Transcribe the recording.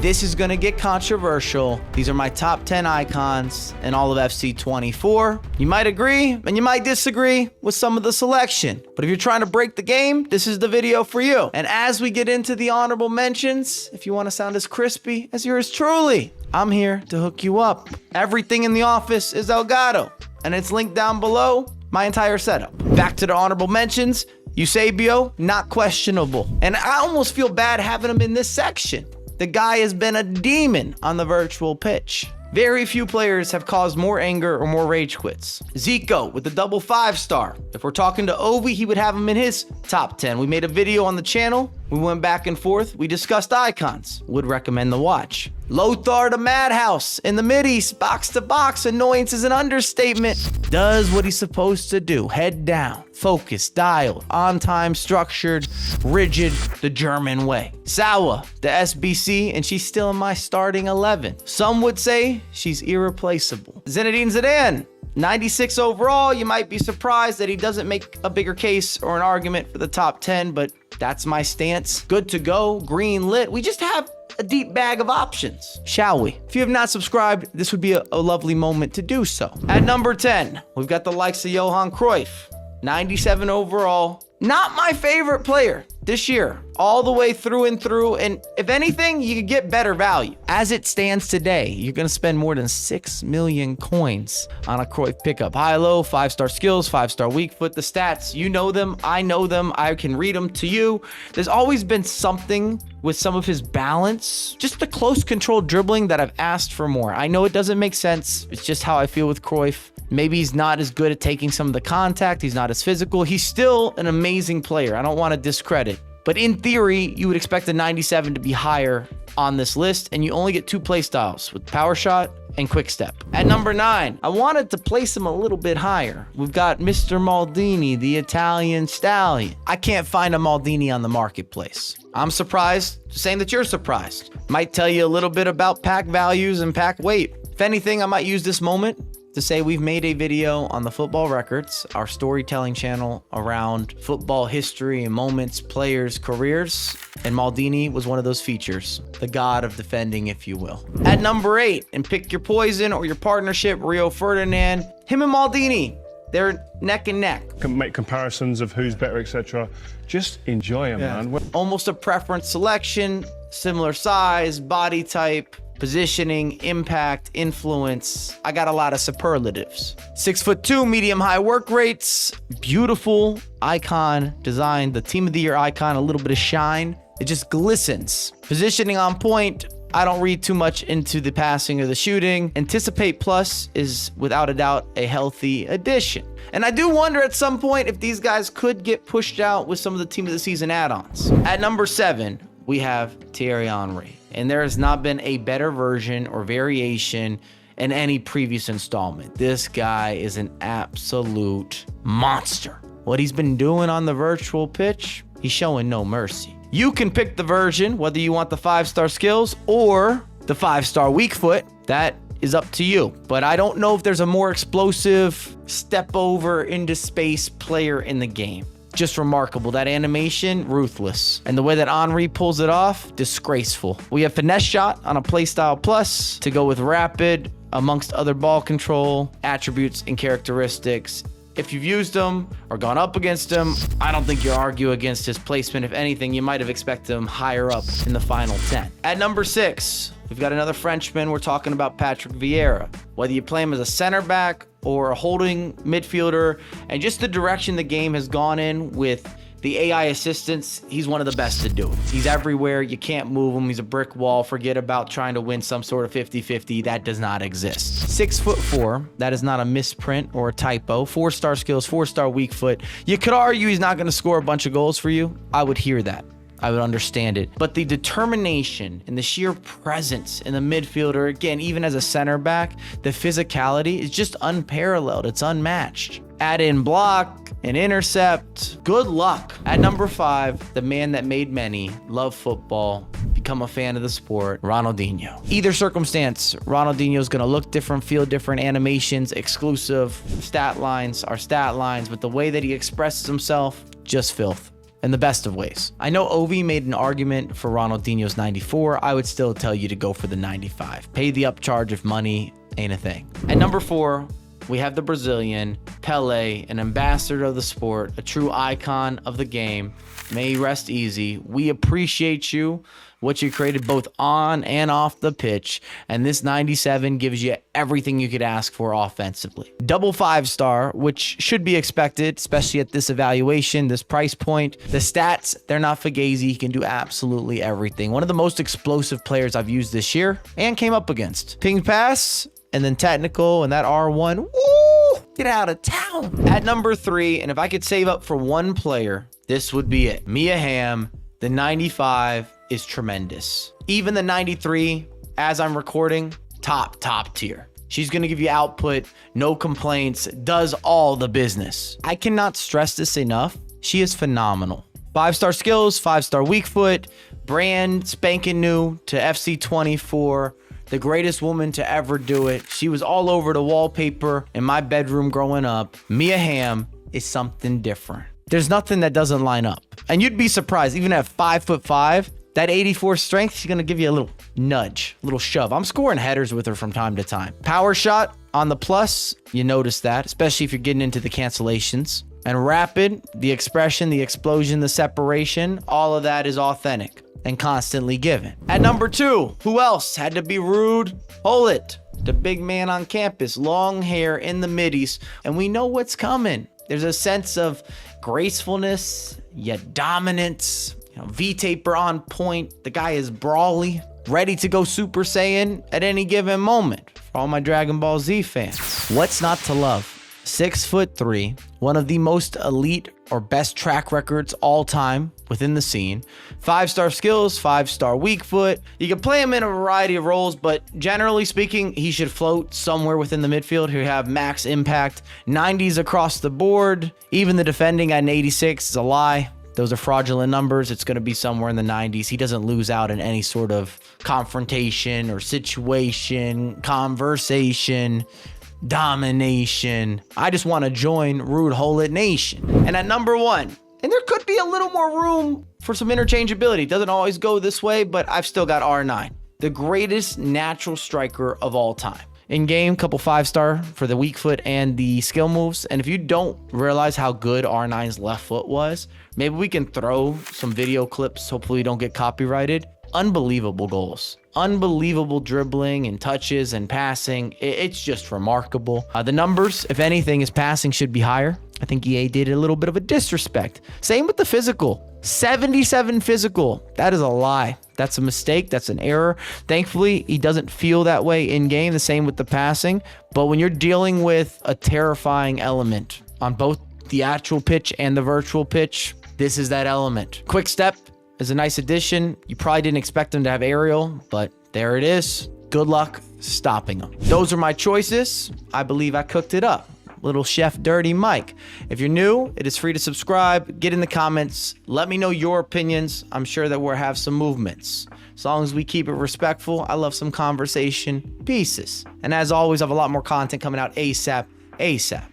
This is going to get controversial. These are my top 10 icons in all of FC 24. You might agree and you might disagree with some of the selection, but if you're trying to break the game, this is the video for you. And as we get into the honorable mentions, if you want to sound as crispy as yours truly, I'm here to hook you up. Everything in the office is Elgato, and it's linked down below, my entire setup. Back to the honorable mentions. Eusebio, not questionable. And I almost feel bad having him in this section. The guy has been a demon on the virtual pitch. Very few players have caused more anger or more rage quits. Zico with the double 5-star. If we're talking to Ovi, he would have him in his top 10. We made a video on the channel. We went back and forth. We discussed icons. Would recommend the watch. Lothar the Madhouse in the Mideast, box to box. Annoyance is an understatement. Does what he's supposed to do. Head down, focused, dialed, on time, structured, rigid, the German way. Sawa, the SBC, and she's still in my starting 11. Some would say she's irreplaceable. Zinedine Zidane, 96 overall. You might be surprised that he doesn't make a bigger case or an argument for the top 10, but that's my stance. Good to go, green lit. We just have a deep bag of options, shall we? If you have not subscribed, this would be a lovely moment to do so. At number 10, we've got the likes of Johan Cruyff, 97 overall. Not my favorite player this year, all the way through and through. And if anything, you could get better value. As it stands today, you're going to spend more than 6 million coins on a Cruyff pickup. High-low, 5-star skills, 5-star weak foot. The stats, you know them. I know them. I can read them to you. There's always been something with some of his balance, just the close controlled dribbling that I've asked for more. I know it doesn't make sense. It's just how I feel with Cruyff. Maybe he's not as good at taking some of the contact. He's not as physical. He's still an amazing player. I don't want to discredit. But in theory, you would expect a 97 to be higher on this list, and you only get 2 play styles with power shot and quick step. At number 9, I wanted to place him a little bit higher. We've got Mr. Maldini, the Italian stallion. I can't find a Maldini on the marketplace. I'm surprised, same that you're surprised. Might tell you a little bit about pack values and pack weight. If anything, I might use this moment to say we've made a video on the Football Records, our storytelling channel around football history and moments, players, careers, and Maldini was one of those features, the god of defending, if you will. At number 8, and pick your poison or your partnership, Rio Ferdinand, him and Maldini, they're neck and neck. Can make comparisons of who's better, etc. Just enjoy them, man. Almost a preference selection, similar size, body type, positioning, impact, influence. I got a lot of superlatives. 6'2", medium-high work rates, beautiful icon design, the team of the year icon, a little bit of shine. It just glistens. Positioning on point. I don't read too much into the passing or the shooting. Anticipate Plus is without a doubt a healthy addition. And I do wonder at some point if these guys could get pushed out with some of the team of the season add-ons. At number 7, we have Thierry Henry. And there has not been a better version or variation in any previous installment. This guy is an absolute monster. What he's been doing on the virtual pitch, he's showing no mercy. You can pick the version, whether you want the 5-star skills or the 5-star weak foot. That is up to you. But I don't know if there's a more explosive step over into space player in the game. Just remarkable. That animation, ruthless. And the way that Henry pulls it off, disgraceful. We have Finesse Shot on a Playstyle Plus to go with rapid, amongst other ball control, attributes, and characteristics. If you've used him or gone up against him, I don't think you argue against his placement. If anything, you might have expected him higher up in the final 10. At number 6, we've got another Frenchman. We're talking about Patrick Vieira. Whether you play him as a center back or a holding midfielder, and just the direction the game has gone in with the AI assistance, he's one of the best to do it. He's everywhere. You can't move him. He's a brick wall. Forget about trying to win some sort of 50-50. That does not exist. 6'4". That is not a misprint or a typo. 4-star skills, 4-star weak foot. You could argue he's not going to score a bunch of goals for you. I would hear that. I would understand it. But the determination and the sheer presence in the midfielder, again, even as a center back, the physicality is just unparalleled. It's unmatched. Add in block and intercept. Good luck. At number 5, the man that made many love football, become a fan of the sport, Ronaldinho. Either circumstance, Ronaldinho is going to look different, feel different, animations, exclusive. Stat lines are stat lines, but the way that he expresses himself, just filth. in the best of ways. I know Ovi made an argument for Ronaldinho's 94. I would still tell you to go for the 95. Pay the upcharge if money ain't a thing. At number 4, we have the Brazilian, Pele, an ambassador of the sport, a true icon of the game. May he rest easy. We appreciate you, what you created both on and off the pitch, and this 97 gives you everything you could ask for offensively. Double 5-star, which should be expected, especially at this evaluation, this price point. The stats, they're not fugazi. He can do absolutely everything. One of the most explosive players I've used this year and came up against. Ping pass, and then technical, and that R1, woo, get out of town. At number 3, and if I could save up for one player, this would be it. Hamm, the 95 is tremendous. Even the 93, as I'm recording, top tier. She's gonna give you output, no complaints, does all the business. I cannot stress this enough. She is phenomenal. 5-star skills, 5-star weak foot, brand spanking new to FC24. The greatest woman to ever do it. She was all over the wallpaper in my bedroom growing up. Hamm is something different. There's nothing that doesn't line up. And you'd be surprised, even at 5'5", that 84 strength, she's gonna give you a little nudge, a little shove. I'm scoring headers with her from time to time. Power shot on the plus, you notice that, especially if you're getting into the cancellations. And rapid, the expression, the explosion, the separation, all of that is authentic and constantly given. At number 2, who else? Had to be Ruud. Gullit, the big man on campus, long hair in the middies, and we know what's coming. There's a sense of gracefulness, yet dominance, V-taper on point. The guy is brawly, ready to go Super Saiyan at any given moment. For all my Dragon Ball Z fans, what's not to love? 6'3", one of the most elite or best track records all time within the scene. 5-star skills, 5-star weak foot. You can play him in a variety of roles, but generally speaking, he should float somewhere within the midfield. He'll have max impact. 90s across the board. Even the defending at an 86 is a lie. Those are fraudulent numbers. It's going to be somewhere in the 90s. He doesn't lose out in any sort of confrontation or situation, conversation, domination. I just want to join Ruud Gullit Nation. And at number 1, and there could be a little more room for some interchangeability. It doesn't always go this way, but I've still got R9, the greatest natural striker of all time. In game, couple 5-star for the weak foot and the skill moves. And if you don't realize how good R9's left foot was, maybe we can throw some video clips. Hopefully we don't get copyrighted. Unbelievable goals. Unbelievable dribbling and touches and passing. It's just remarkable. The numbers, if anything, his passing should be higher. I think EA did a little bit of a disrespect. Same with the physical. 77 physical. That is a lie. That's a mistake. That's an error. Thankfully, he doesn't feel that way in game. The same with the passing. But when you're dealing with a terrifying element on both the actual pitch and the virtual pitch, this is that element. Quick step is a nice addition. You probably didn't expect him to have aerial, but there it is. Good luck stopping him. Those are my choices. I believe I cooked it up. Little Chef Dirty Mike. If you're new, it is free to subscribe. Get in the comments. Let me know your opinions. I'm sure that we'll have some movements. As long as we keep it respectful, I love some conversation pieces. And as always, I have a lot more content coming out ASAP.